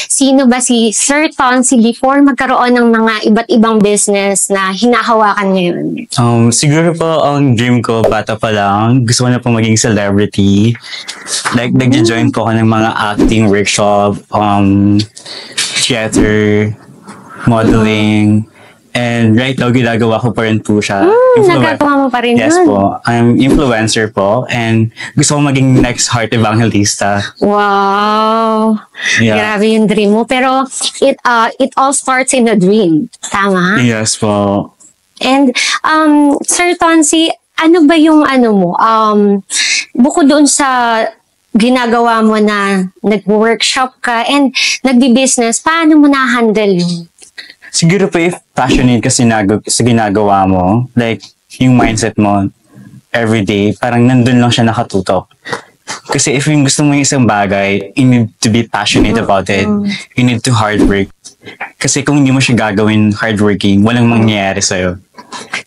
sino ba si Sir Tonsi before magkaroon ng mga iba't ibang business na hinahawakan ngayon? Siguro po ang dream ko, bata pa lang, gusto ko na po maging celebrity. Like, nag-join po ako ng mga acting workshop, theater, modeling, and right now, ginagawa ko pa rin po siya. Nagagawa mo pa rin yes yun? po. I'm influencer po, and gusto ko maging next Heart Evangelista. Wow! Yeah. Grabe yung dream mo. Pero it all starts in a dream. Tama? Yes po. And Sir Tonsi, ano ba yung ano mo? Bukod doon sa ginagawa mo na nag-workshop ka and nagbi-business, paano mo na-handle yun? Siguro po if passionate ka sa ginagawa mo, like yung mindset mo everyday, parang nandun lang siya nakatutok. Kasi if yung gusto mo yung isang bagay, you need to be passionate about it. You need to hard work. Kasi kung hindi mo siya gagawin hardworking, walang mangyayari sa'yo.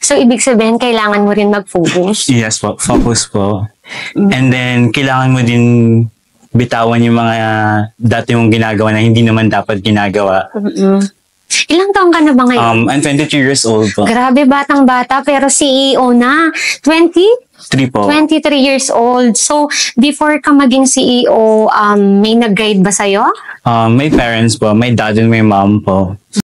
So, ibig sabihin, kailangan mo rin mag-focus? Yes po, focus po. And then, kailangan mo din bitawan yung mga dati mong ginagawa na hindi naman dapat ginagawa. Ilang taong ka na ba ngayon? I'm 22 years old po. Grabe, batang-bata, pero CEO na. 3 po. 23 years old. So, before ka maging CEO, may nag-guide ba sa'yo? My parents po, my dad and my mom po.